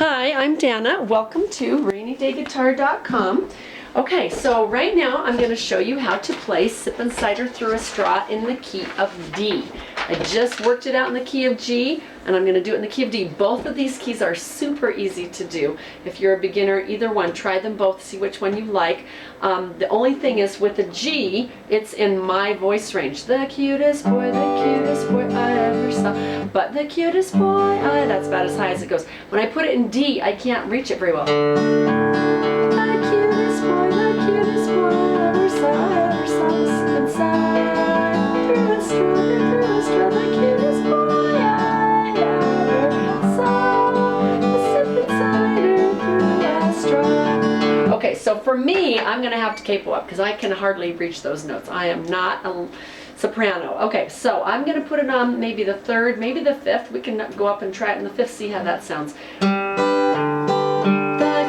Hi, I'm Dana. Welcome to RainyDayGuitar.com. Okay, so right now I'm going to show you how to play Sippin Cider through a straw in the key of D. I just worked it out in the key of G, and I'm going to do it in the key of D. Both of these keys are super easy to do. If you're a beginner, either one, try them both, see which one you like. The only thing is with the G, it's in my voice range. The cutest boy I ever saw. But the cutest boy that's about as high as it goes. When I put it in D, I can't reach it very well. The cutest boy I ever saw was inside through a straw, the cutest boy I ever saw was sipping cider through a straw. Okay, so for me, I'm going to have to capo up because I can hardly reach those notes. I am not a soprano. Okay, so I'm going to put it on maybe the third, maybe the fifth. We can go up and try it in the fifth, see how that sounds. The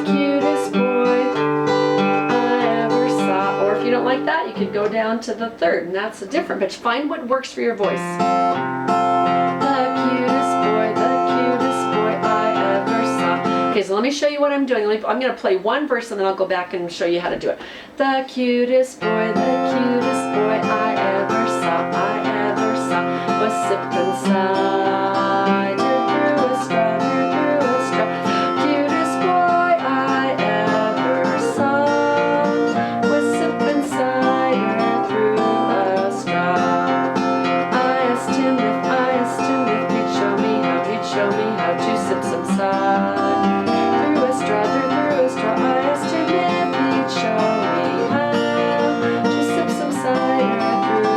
cutest boy I ever saw. Or if you don't like that, you could go down to the third, and that's a different pitch. Find what works for your voice. The cutest boy I ever saw. Okay, so let me show you what I'm doing. I'm going to play one verse and then I'll go back and show you how to do it. The cutest boy I ever saw was sippin' cider through a straw, Cutest boy I ever saw was sippin' cider through a straw. I asked him if he'd show me how to sip some cider through a straw, through a straw. I asked him if he'd show me how to sip some cider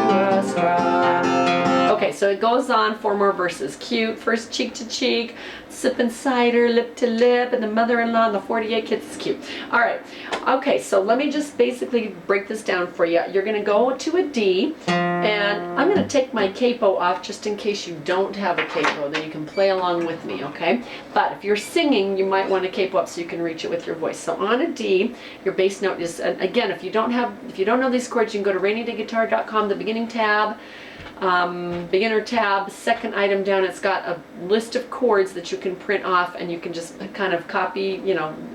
through a straw. Okay, so it goes on, 4 more verses. Cute, first cheek to cheek, sipping cider, lip to lip, and the mother-in-law and the 48 kids. It's cute. All right. Okay, so let me just basically break this down for you. You're going to go to a D, and I'm going to take my capo off just in case you don't have a capo. Then you can play along with me, okay? But if you're singing, you might want to capo up so you can reach it with your voice. So on a D, your bass note is, and again, if you don't know these chords, you can go to RainyDayGuitar.com, the beginning tab. Beginner tab, second item down, it's got a list of chords that you can print off and you can just kind of copy,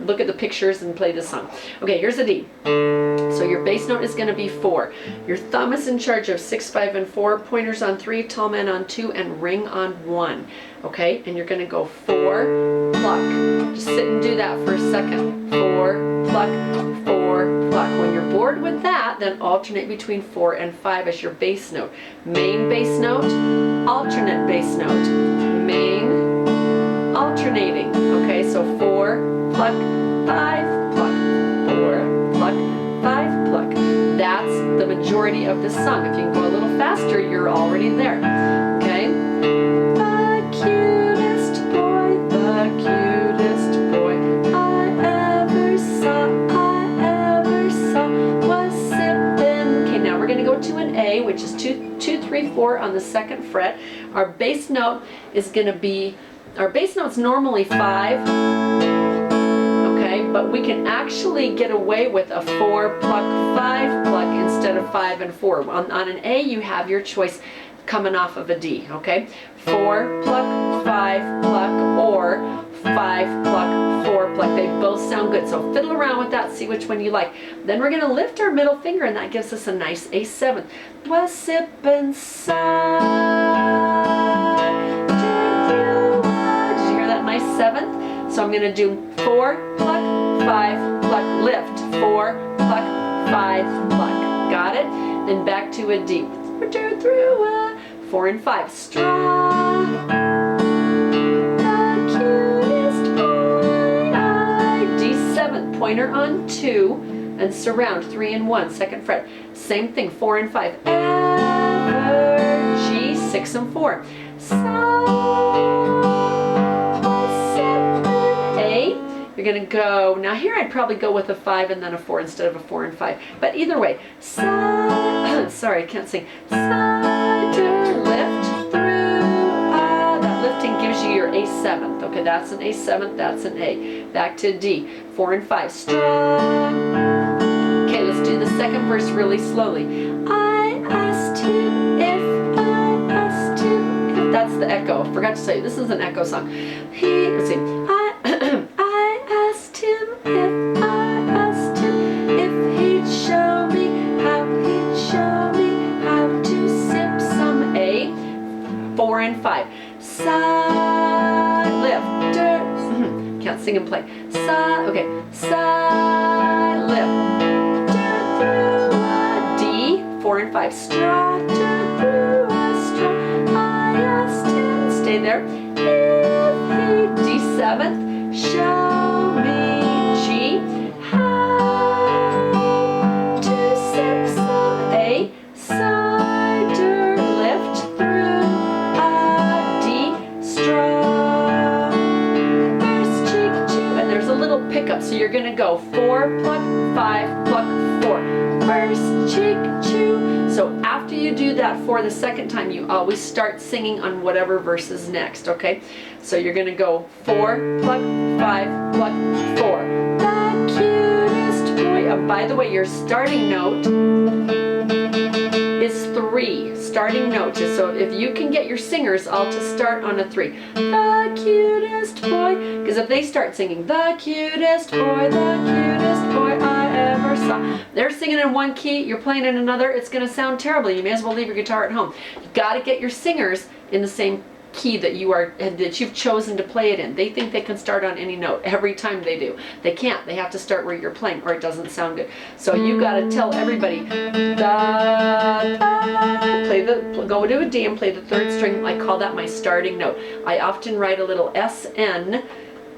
look at the pictures and play this song. Okay, here's a D. So your bass note is going to be 4. Your thumb is in charge of 6, 5, and 4, pointers on 3, tall man on 2, and ring on 1. Okay, and you're going to go 4, pluck. Just sit and do that for a second. 4, pluck, 4, pluck. When you're bored with that, then alternate between 4 and 5 as your bass note. Main bass note, alternate bass note. Main, alternating. Okay, so 4, pluck, 5, pluck. 4, pluck, 5, pluck. That's the majority of the song. If you can go a little faster, you're already there. Okay? The cutest boy I ever saw was sippin'. Okay, now we're going to go to an A, which is 2, 3, 4 on the second fret. Our bass note is going to be, our bass note's normally 5. But we can actually get away with a 4, pluck, 5, pluck instead of 5 and 4. On an A, you have your choice coming off of a D, okay? 4, pluck, 5, pluck, or 5, pluck, 4, pluck. They both sound good. So fiddle around with that, see which one you like. Then we're going to lift our middle finger, and that gives us a nice A7. Was sippin' cider through a... Did you hear that nice 7th? So I'm going to do 4, pluck, 5, pluck, lift, 4, pluck, 5, pluck. Got it? Then back to a D. Return through a 4 and 5. Straw. The cutest boy D7, pointer on 2, and surround 3 and 1, second fret. Same thing, 4 and 5. Ever, G, 6 and 4. You're going to go, now here I'd probably go with a 5 and then a 4 instead of a 4 and 5. But either way, sorry, I can't sing. Cider, lift through, that lifting gives you your A7th. Okay, that's an A7th, that's an A. Back to D, 4 and 5, strong. Okay, let's do the second verse really slowly. I asked him if that's the echo. Forgot to tell you, this is an echo song. Let's see. can't sing and play. Okay, lift. Through a D, 4 and 5. Straw, through a straw. I asked him, stay there. If he, D7th, show me G. How to sip some A. Cider, lift through a D. Straw. First cheek, chew. And there's a little pickup, so you're gonna go 4, pluck, 5, pluck, 4. First cheek, chew. So after you do that for the second time, you always start singing on whatever verse is next, okay? So you're gonna go 4, pluck, 5, pluck, 4. The cutest boy. By the way, your starting note is 3. Starting note. So if you can get your singers all to start on a 3. The cutest boy. Because if they start singing, the cutest boy I ever saw. They're singing in one key, you're playing in another, it's going to sound terrible. You may as well leave your guitar at home. You've got to get your singers in the same key that you've chosen to play it in. They think they can start on any note every time they do. They can't. They have to start where you're playing or it doesn't sound good. So you got to tell everybody, go to a D and play the 3rd string. I call that my starting note. I often write a little SN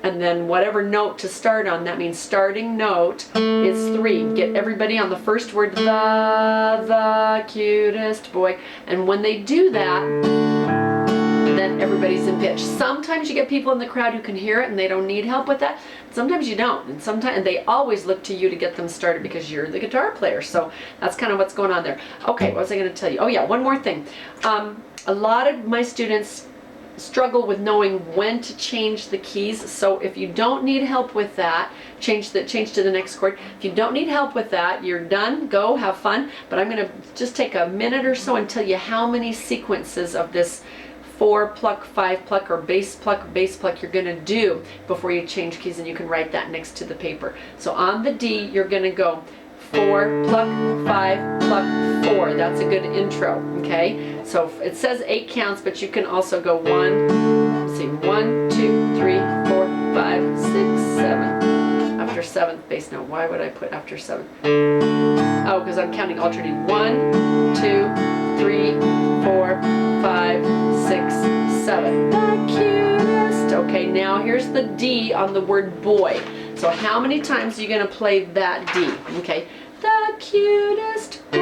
and then whatever note to start on, that means starting note is 3. Get everybody on the first word, the cutest boy. And when they do that, then everybody's in pitch. Sometimes you get people in the crowd who can hear it and they don't need help with that. Sometimes you don't. And they always look to you to get them started because you're the guitar player. So that's kind of what's going on there. Okay, what was I going to tell you? Oh yeah, one more thing. A lot of my students struggle with knowing when to change the keys. So if you don't need help with that, change to the next chord. If you don't need help with that, you're done. Go have fun. But I'm going to just take a minute or so and tell you how many sequences of this 4 pluck, 5 pluck, or bass pluck you're going to do before you change keys, and you can write that next to the paper. So on the D, you're going to go 4 pluck, 5 pluck, 4. That's a good intro, okay? So it says 8 counts, but you can also go 1, 2, 3, 4, 5, 6, 7. After 7th bass note. Why would I put after 7th? Oh, because I'm counting alternately. 1, 2, 3, 4, 5, 6, 7. The cutest. Okay, now here's the D on the word boy. So how many times are you going to play that D? Okay. The cutest boy I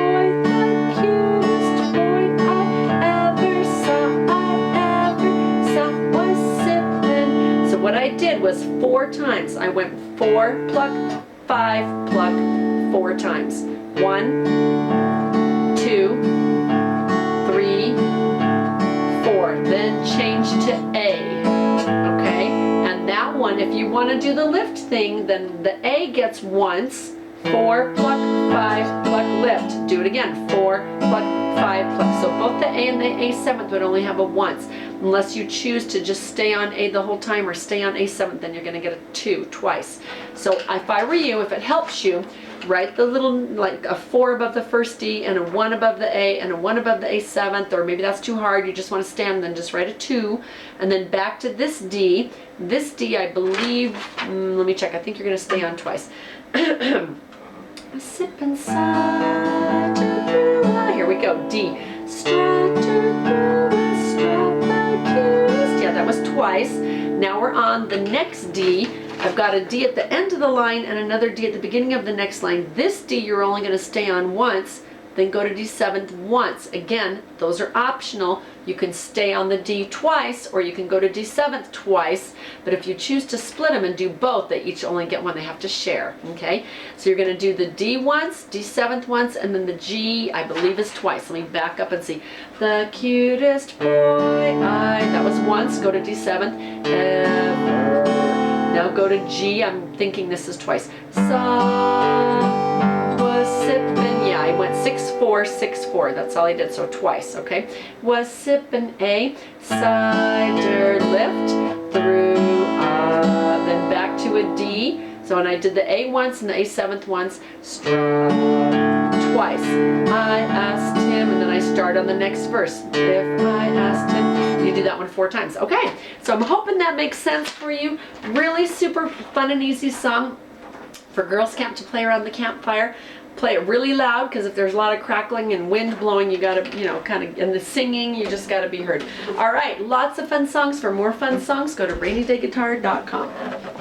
ever saw was Sippin'. So what I did was 4 times. I went 4 pluck, 5 pluck, 4 times. 1, 2, 3, 4. Then change to A. Okay? And that one, if you want to do the lift thing, then the A gets once. 4 pluck, 5 pluck, lift. Do it again. 4 pluck, 5 pluck. So both the A and the A7th would only have a once. Unless you choose to just stay on A the whole time or stay on A7th, then you're going to get a 2 twice. So if I were you, if it helps you, write the little, like a 4 above the first D and a 1 above the A and a 1 above the A7th, or maybe that's too hard, you just want to stand, then just write a 2. And then back to this D. This D, I believe, let me check, I think you're going to stay on twice. Sippin' cider. Here we go. D. Strutter through a straw, the cutest. Yeah, that was twice. Now we're on the next D. I've got a D at the end of the line and another D at the beginning of the next line. This D you're only going to stay on once, then go to D7th once. Again, those are optional. You can stay on the D twice or you can go to D7th twice, but if you choose to split them and do both, they each only get one. They have to share, okay? So you're going to do the D once, D7th once, and then the G, I believe, is twice. Let me back up and see. The cutest boy that was once. Go to D7th. Ever. Now go to G. I'm thinking this is twice. Was sippin', yeah, I went 6, 4, 6, 4. That's all I did, so twice, okay? Was sippin' A, cider, lift, through, then back to a D. So when I did the A once and the A7th once, struck twice. I asked him, and then I start on the next verse. If I asked him, you do that one 4 times. Okay, so I'm hoping that makes sense for you. Really super fun and easy song for Girls Camp to play around the campfire. Play it really loud, because if there's a lot of crackling and wind blowing, you gotta, kind of, and the singing, you just gotta be heard. All right, lots of fun songs. For more fun songs, go to rainydayguitar.com.